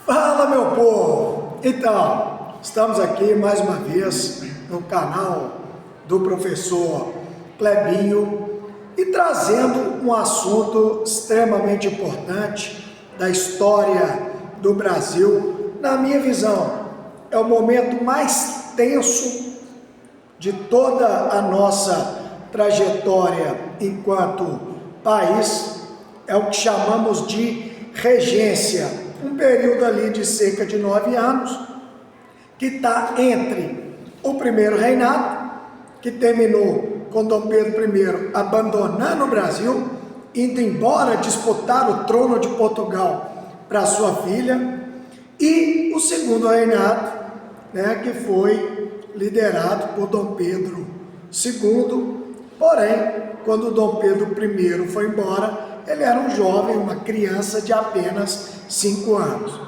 Fala, meu povo! Então, estamos aqui mais uma vez no canal do professor Clebinho e trazendo um assunto extremamente importante da história do Brasil. Na minha visão, é o momento mais tenso de toda a nossa trajetória enquanto país, é o que chamamos de regência. Um período ali de cerca de 9 anos, que está entre o primeiro reinado, que terminou com Dom Pedro I abandonando o Brasil, indo embora disputar o trono de Portugal para sua filha, e o segundo reinado, que foi liderado por Dom Pedro II, porém, quando Dom Pedro I foi embora, ele era um jovem, uma criança de apenas 5 anos.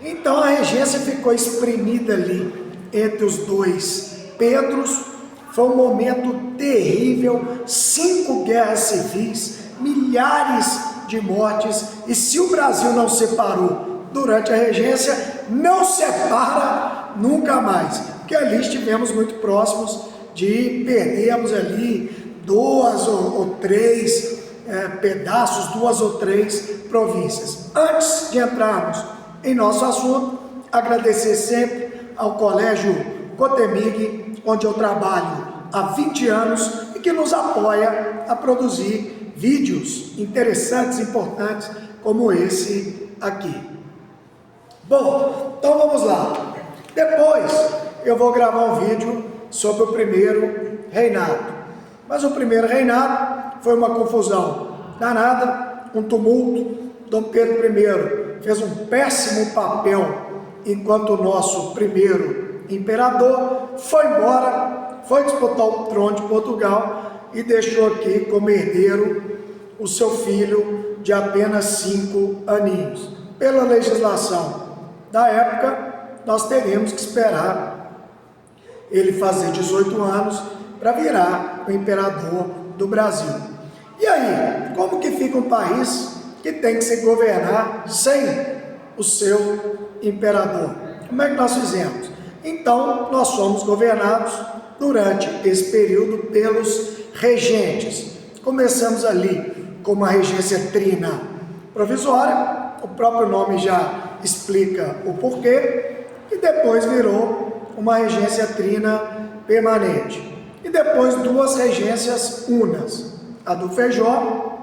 Então a regência ficou espremida ali entre os dois Pedros. Foi um momento terrível, 5 guerras civis, milhares de mortes, e se o Brasil não separou durante a regência, não separa nunca mais, porque ali estivemos muito próximos de perdermos ali 2 ou 3 pedaços, 2 ou 3 províncias. Antes de entrarmos em nosso assunto, agradecer sempre ao Colégio Cotemig, onde eu trabalho há 20 anos e que nos apoia a produzir vídeos interessantes, importantes, como esse aqui. Bom, então vamos lá. Depois eu vou gravar um vídeo sobre o primeiro reinado. Mas o primeiro reinado foi uma confusão danada, um tumulto. Dom Pedro I fez um péssimo papel enquanto o nosso primeiro imperador, foi embora, foi disputar o trono de Portugal e deixou aqui como herdeiro o seu filho de apenas 5 aninhos. Pela legislação da época, nós teríamos que esperar ele fazer 18 anos para virar o imperador do Brasil. E aí, como que fica um país que tem que se governar sem o seu imperador? Como é que nós fizemos? Então, nós somos governados durante esse período pelos regentes. Começamos ali com uma regência trina provisória, o próprio nome já explica o porquê, e depois virou uma regência trina permanente. E depois 2 regências unas, a do Feijó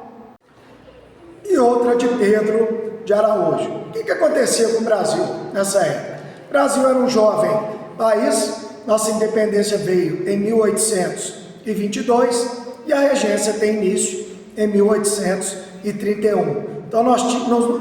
e outra de Pedro de Araújo. O que acontecia com o Brasil nessa época? O Brasil era um jovem país, nossa independência veio em 1822 e a regência tem início em 1831. Então nós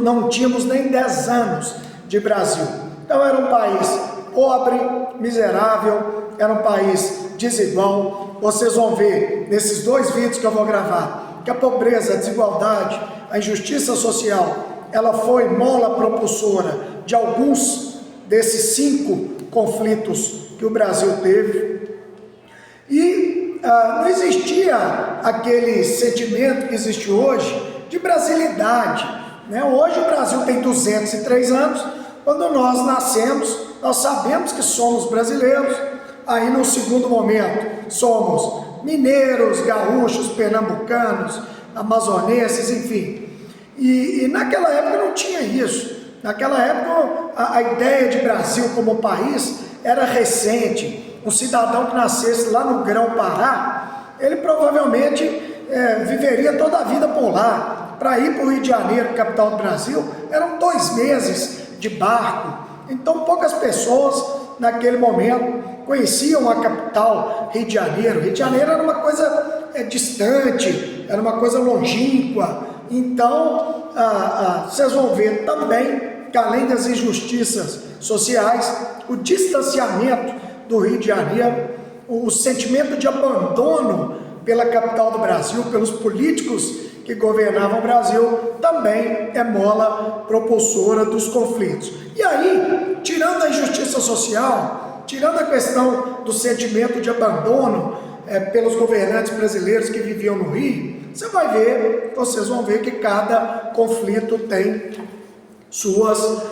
não tínhamos nem 10 anos de Brasil. Então era um país pobre, miserável, era um país desigual. Vocês vão ver nesses 2 vídeos que eu vou gravar que a pobreza, a desigualdade, a injustiça social, ela foi mola propulsora de alguns desses 5 conflitos que o Brasil teve. E não existia aquele sentimento que existe hoje de brasilidade, Hoje o Brasil tem 203 anos, quando nós nascemos, nós sabemos que somos brasileiros. Aí no segundo momento somos mineiros, gaúchos, pernambucanos, amazonenses, enfim. E naquela época não tinha isso. Naquela época a ideia de Brasil como país era recente. Um cidadão que nascesse lá no Grão-Pará, ele provavelmente viveria toda a vida por lá. Para ir para o Rio de Janeiro, capital do Brasil, eram 2 meses de barco. Então poucas pessoas naquele momento conheciam a capital, Rio de Janeiro. Rio de Janeiro era uma coisa distante, era uma coisa longínqua. Então, vocês vão ver também que, além das injustiças sociais, o distanciamento do Rio de Janeiro, o sentimento de abandono pela capital do Brasil, pelos políticos que governavam o Brasil, também é mola propulsora dos conflitos. E aí, tirando a injustiça social, tirando a questão do sentimento de abandono pelos governantes brasileiros que viviam no Rio, vocês vão ver que cada conflito tem suas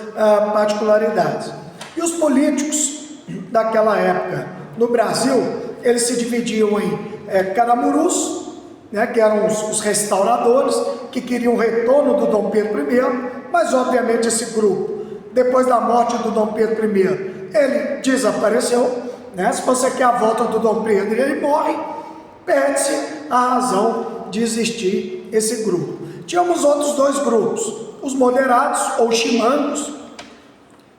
particularidades. E os políticos daquela época no Brasil, eles se dividiam em caramurus, né, que eram os restauradores, que queriam o retorno do Dom Pedro I, mas obviamente esse grupo, depois da morte do Dom Pedro I, ele desapareceu, né? Se você quer a volta do Dom Pedro e ele morre, perde-se a razão de existir esse grupo. Tínhamos outros dois grupos, os moderados ou chimangos,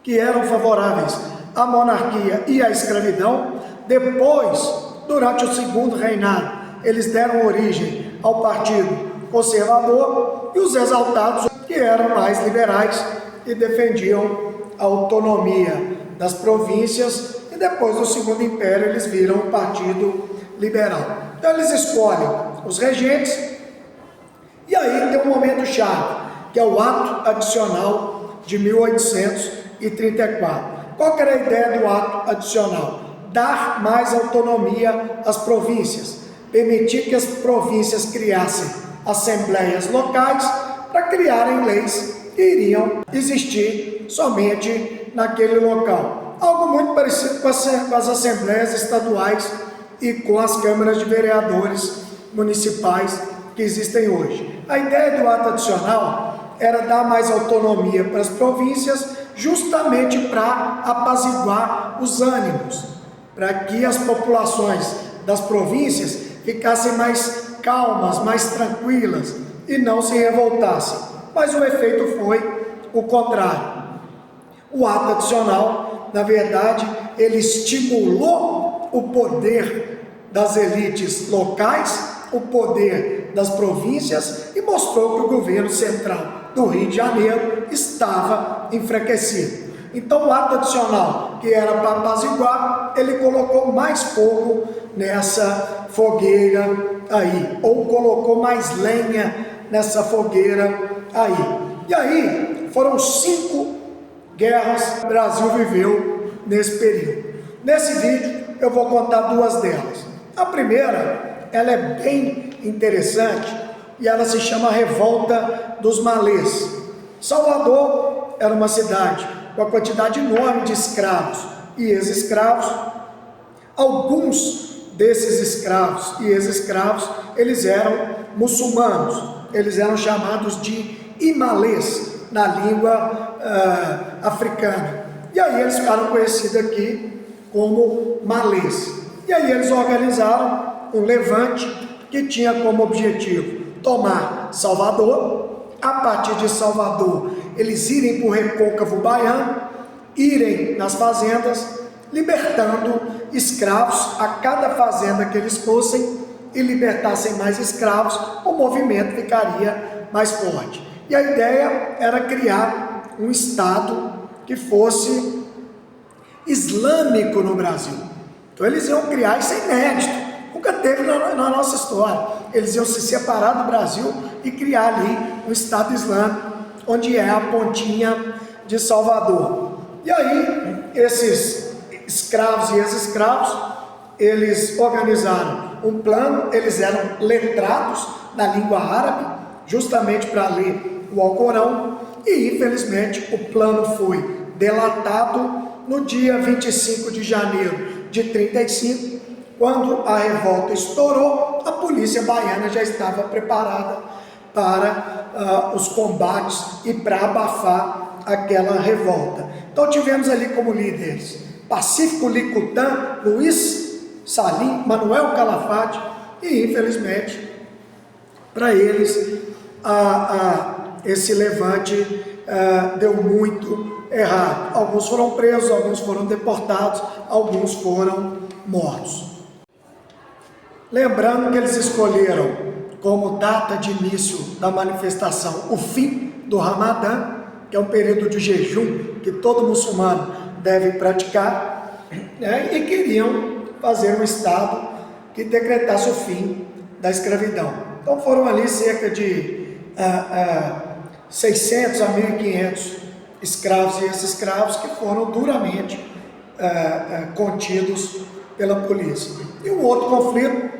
que eram favoráveis à monarquia e à escravidão. Depois, durante o segundo reinado, eles deram origem ao Partido Conservador, e os exaltados, que eram mais liberais e defendiam a autonomia das províncias, e depois do Segundo Império eles viram o Partido Liberal. Então eles escolhem os regentes, e aí tem um momento chave, que é o Ato Adicional de 1834. Qual que era a ideia do Ato Adicional? Dar mais autonomia às províncias, permitir que as províncias criassem assembleias locais para criarem leis que iriam existir somente naquele local. Algo muito parecido com as assembleias estaduais e com as câmaras de vereadores municipais que existem hoje. A ideia do ato adicional era dar mais autonomia para as províncias, justamente para apaziguar os ânimos, para que as populações das províncias ficassem mais calmas, mais tranquilas e não se revoltassem. Mas o efeito foi o contrário. O ato adicional, na verdade, ele estimulou o poder das elites locais, o poder das províncias, e mostrou que o governo central do Rio de Janeiro estava enfraquecido. Então o ato adicional, que era para apaziguar, ele colocou mais fogo nessa fogueira aí, ou colocou mais lenha nessa fogueira aí. E aí foram 5 guerras que o Brasil viveu nesse período. Nesse vídeo eu vou contar 2 delas. A primeira, ela é bem interessante e ela se chama Revolta dos Malês. Salvador era uma cidade com a quantidade enorme de escravos e ex-escravos. Alguns desses escravos e ex-escravos, eles eram muçulmanos, eles eram chamados de imalês na língua africana. E aí eles ficaram conhecidos aqui como malês. E aí eles organizaram um levante que tinha como objetivo tomar Salvador. A partir de Salvador, eles irem para o recôncavo baiano, irem nas fazendas, libertando escravos a cada fazenda que eles fossem, e libertassem mais escravos, o movimento ficaria mais forte. E a ideia era criar um Estado que fosse islâmico no Brasil. Então eles iam criar, isso é inédito, nunca teve na nossa história. Eles iam se separar do Brasil e criar ali um Estado Islâmico, onde é a pontinha de Salvador. E aí, esses escravos e ex-escravos, eles organizaram um plano, eles eram letrados na língua árabe, justamente para ler o Alcorão, e infelizmente o plano foi delatado no dia 25 de janeiro de 35, quando a revolta estourou. A polícia baiana já estava preparada para os combates e para abafar aquela revolta. Então tivemos ali como líderes Pacífico Licutã, Luiz Salim, Manuel Calafate, e infelizmente para eles esse levante deu muito errado. Alguns foram presos, alguns foram deportados, alguns foram mortos. Lembrando que eles escolheram como data de início da manifestação o fim do Ramadã, que é um período de jejum que todo muçulmano deve praticar, né? E queriam fazer um Estado que decretasse o fim da escravidão. Então foram ali cerca de 600 a 1.500 escravos e ex-escravos que foram duramente contidos pela polícia. E um outro conflito,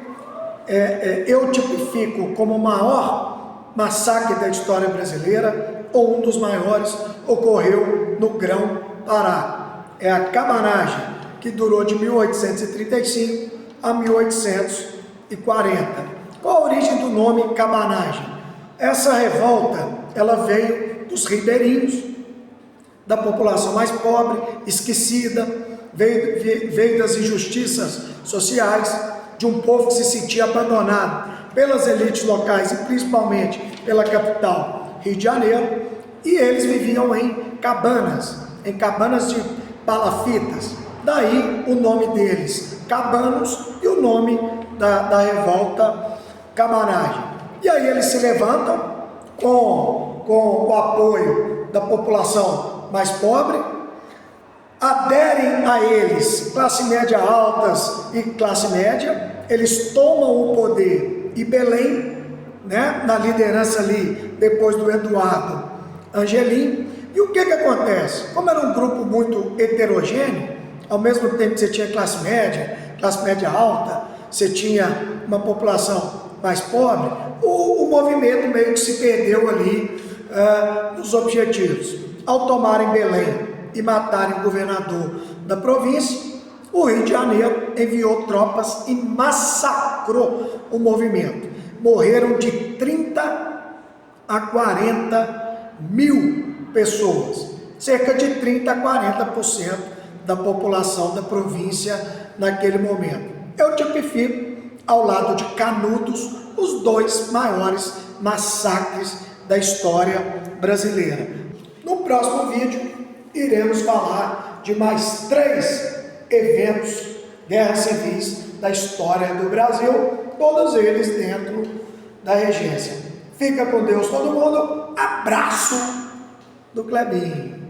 eu tipifico como o maior massacre da história brasileira, ou um dos maiores, ocorreu no Grão-Pará. É a cabanagem, que durou de 1835 a 1840. Qual a origem do nome cabanagem? Essa revolta, ela veio dos ribeirinhos, da população mais pobre, esquecida, veio das injustiças sociais, de um povo que se sentia abandonado pelas elites locais e principalmente pela capital, Rio de Janeiro, e eles viviam em cabanas de palafitas. Daí o nome deles, cabanos, e o nome da revolta cabanagem. E aí eles se levantam com o apoio da população mais pobre, aderem a eles classe média altas e classe média, eles tomam o poder em Belém, né, na liderança ali, depois do Eduardo Angelim. E o que acontece? Como era um grupo muito heterogêneo, ao mesmo tempo que você tinha classe média alta, você tinha uma população mais pobre, o movimento meio que se perdeu ali nos objetivos. Ao tomarem Belém e matarem o governador da província, o Rio de Janeiro enviou tropas e massacrou o movimento. Morreram de 30 a 40 mil pessoas, cerca de 30 a 40% da população da província naquele momento. Eu tipifico, ao lado de Canudos, os dois maiores massacres da história brasileira. No próximo vídeo, iremos falar de mais 3 eventos, guerras civis da história do Brasil, todos eles dentro da regência. Fica com Deus todo mundo, abraço do Clebinho.